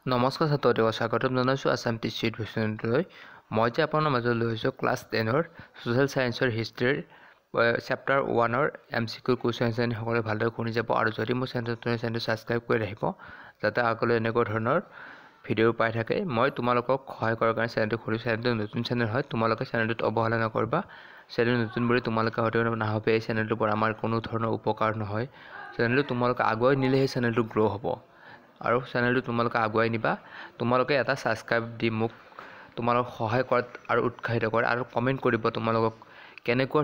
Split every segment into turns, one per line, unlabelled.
নমস্কাৰ ছাত্ৰসকলক স্বাগতম জনাইছোঁ আছাম টিচি এডুকেশ্যনলৈ। মই যে আপোনাৰ মাজত লৈ আহিছোঁ ক্লাছ 10ৰ ছ'চিয়েল ছায়েন্সৰ হিষ্ট্ৰীৰ চেপ্টাৰ 1ৰ MCQ কুৱেশ্যন সকলোৱে ভালদৰে শুনি যাব আৰু যদি মোৰ চেনেলটো ছাবস্ক্ৰাইব কৰি ৰাখিব যাতে আগলৈ এনেকুৱা ধৰণৰ ভিডিঅ' পাই থাকে। মই তোমালোকক সহায় কৰাৰ কাৰণে চেনেলটো খুলিছোঁ। চেনেলটো নতুন চেনেল হয়, তোমালোকে চেনেলটোত অৱহেলা নকৰিবা। চেনেল নতুন বুলি তোমালোকে হয়তো নাভাবে এই চেনেলটোৰ পৰা আমাৰ কোনো ধৰণৰ উপকাৰ নহয়। চেনেলটো তোমালোকে আগুৱাই নিলেহে চেনেলটো গ্ৰ' হ'ব আৰু চেনেলটো তোমালোকে আগুৱাই নিবা। তোমালোকে এটা ছাবস্ক্ৰাইব দি মোক তোমালোক সহায় কৰাত আৰু উৎসাহিত কৰে আৰু কমেণ্ট কৰিব তোমালোকক কেনেকুৱা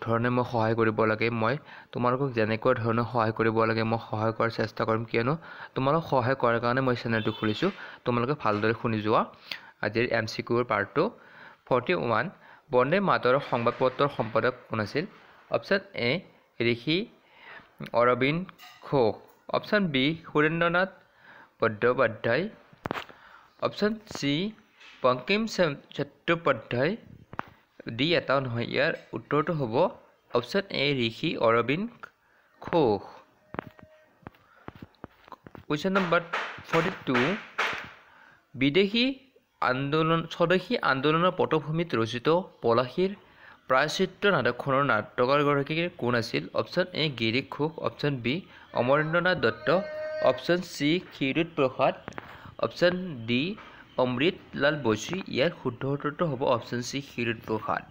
ধৰণে মই সহায় কৰিব লাগে। মই তোমালোকক যেনেকুৱা ধৰণৰ সহায় কৰিব লাগে মই সহায় কৰাৰ চেষ্টা কৰিম, কিয়নো তোমালোক সহায় কৰাৰ কাৰণে মই চেনেলটো খুলিছোঁ। তোমালোকে ভালদৰে শুনি যোৱা। আজিৰ MCQৰ পাৰ্টটো 41 বন্দে মাতৰম সংবাদপত্ৰৰ সম্পাদক কোন আছিল? Option A Rishi Aurobindo Ghosh, option B Surendranath Bandyopadhyay, option C Bankim Chattopadhyay, D এটাও নহয়, ইয়াৰ উত্তৰটো হ'ব option A Rishi Aurobindo Ghosh. Question number 42 Swadeshi আন্দোলনৰ পটভূমিত ৰচিত পলাশীৰ প্ৰায়শ্চিত্ত নাটকখনৰ নাট্যকাৰগৰাকী কোন আছিল? Option a Girish Ghosh, option b Amarendranath Dutta, option c Kshirode Prasad, option d Amritlal Basu. ইয়াৰ শুদ্ধ উত্তৰটো হ'ব অপশ্যন চি ক্ষীৰোদ প্ৰসাদ।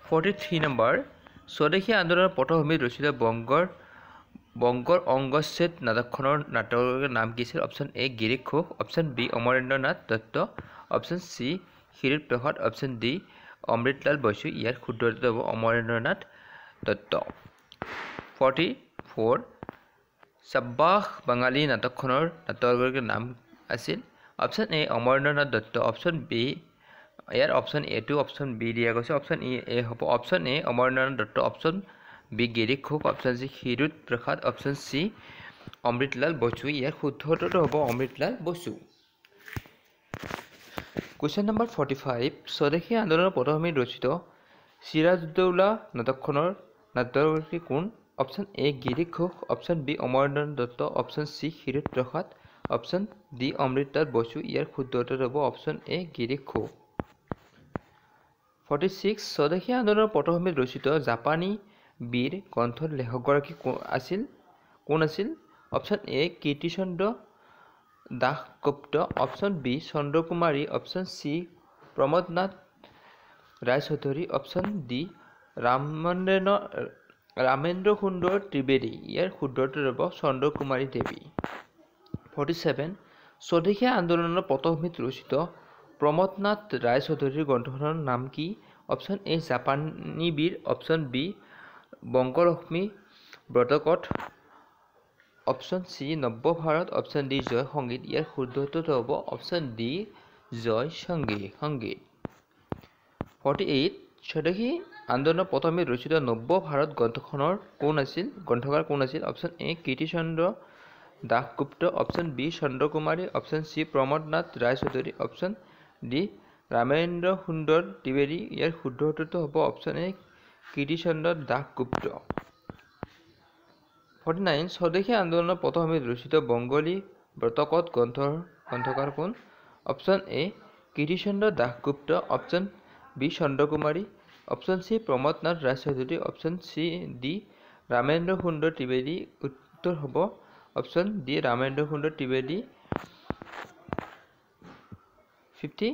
43 নম্বৰ স্বদেশী আন্দোলনৰ পটভূমিত ৰচিত বংগৰ অংগচ্ছেদ নাটকখনৰ নাটকৰ নাম কি আছিল? Option a Girish Ghosh, option b Amarendranath Dutta, option c Kshirode Prasad, option d Amritlal Basu. ইয়াৰ শুদ্ধ উত্তৰটো হ'ব অমৰেন্দ্ৰনাথ দত্ত। 44 চাব্বাস বাঙালী নাটকখনৰ নাটকগৰাকীৰ নাম আছিল? Option a Amarendranath Dutta, option b ইয়াৰ অপশ্যন এটো অপশ্যন বি দিয়া গৈছে, অপশ্যন এ হ'ব option a Amarendranath Dutta, option b Girish Ghosh, option c Kshirode Prasad, option c Amritlal Basu. ইয়াৰ শুদ্ধ উত্তৰটো হ'ব অমৃতলাল বসু। কুৱেশ্যন নম্বৰ 45 স্বদেশী আন্দোলনৰ পটভূমিত ৰচিত চিৰাজউদ্দৌলা নাটকখনৰ নাট্যকাৰগৰাকী কোন? Option a Girish Ghosh, option b Amarendranath Dutta, option c Kshirode Prasad, option d Amritlal Basu. ইয়াৰ শুদ্ধ উত্তৰটো হ'ব অপশ্যন এ গিৰীশ ঘোষ। 46 স্বদেশী আন্দোলনৰ পটভূমিত ৰচিত জাপানী বীৰ গ্ৰন্থৰ লেখকগৰাকী কোন আছিল? Option A Kirtichandra Dasgupta, option B Chandrakumari, option C Pramodnath Roychowdhury, option D Ramendra Sundar Trivedi. ইয়াৰ শুদ্ধ উত্তৰ হ'ব চন্দ্ৰকুমাৰী দেৱী। 47 স্বদেশী আন্দোলনৰ পটভূমিত ৰচিত প্ৰমোদনাথ ৰায়চৌধুৰীৰ গ্ৰন্থখনৰ নাম কি? Option A Japani Bir, option B Bangalakshmi Bratakatha, option C Navabharat, option D Joy Sangeet. ইয়াৰ শুদ্ধ উত্তৰটো হ'ব অপশ্যন ডি জয় সংগীত। 48 স্বদেশী আন্দোলনৰ পটভূমিত ৰচিত নৱভাৰত গ্ৰন্থখনৰ গ্ৰন্থকাৰ কোন আছিল? Option A Kirtichandra Dasgupta, option B Chandrakumari, option C Pramodnath Roychowdhury, option D Ramendra Sundar Trivedi. ইয়াৰ শুদ্ধ উত্তৰটো হ'ব অপশ্যন এ কীৰ্তিচন্দ্ৰ দাসগুপ্ত। 49 স্বদেশী আন্দোলনৰ পটভূমিত ৰচিত বংগলী ব্ৰতকথ গ্ৰন্থকাৰ কোন? Option A Kirtichandra Dasgupta, option B Chandrakumari, option C Pramodnath Roychowdhury, option C D Ramendra Sundar Trivedi. উত্তৰ হ'ব অপশ্যন ডি ৰামেন্দ্ৰ সুন্দৰ ত্ৰিবেদী। 50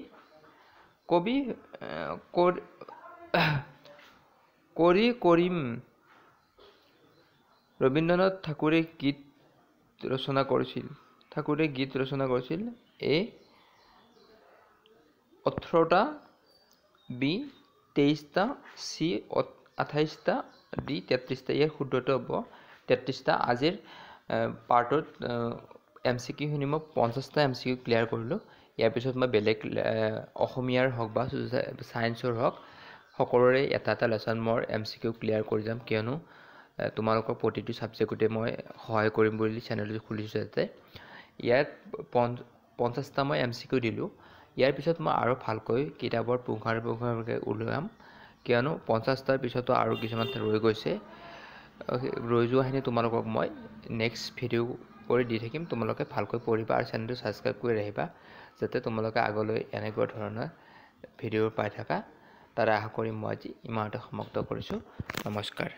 কৰিম ৰবীন্দ্ৰনাথ ঠাকুৰে গীত ৰচনা কৰিছিল? এ 18টা, বি 23টা, চি 28টা, ডি 33টা। ইয়াৰ শুদ্ধটো হ'ব 33টা। আজিৰ পাৰ্টত MCQখিনি মই 50টা MCQ ক্লিয়াৰ কৰিলোঁ। ইয়াৰ পিছত মই বেলেগ অসমীয়াৰ হওক বা ছায়েন্সৰ হওক সকলোৰে এটা এটা লেচন মই MCQ ক্লিয়াৰ কৰি যাম, কিয়নো তোমালোকৰ প্ৰতিটো ছাবজেক্টতে মই সহায় কৰিম বুলি চেনেলটো খুলিছোঁ। যাতে ইয়াত 50টা মই MCQ দিলোঁ। ইয়াৰ পিছত মই আৰু ভালকৈ কিতাপৰ পুংখানুপুংখভাৱে উলিয়াম, কিয়নো 50টাৰ পিছতো আৰু কিছুমান ৰৈ গৈছে। ৰৈ যোৱাখিনি তোমালোকক মই নেক্সট ভিডিঅ' কৰি দি থাকিম তোমালোকে ভালকৈ পঢ়িবা আৰু চেনেলটো ছাবস্ক্ৰাইব কৰি ৰাখিবা যাতে তোমালোকে আগলৈ এনেকুৱা ধৰণৰ ভিডিঅ' পাই থাকা তাৰে আশা কৰি মই আজি ইমানতে সমাপ্ত কৰিছোঁ নমস্কাৰ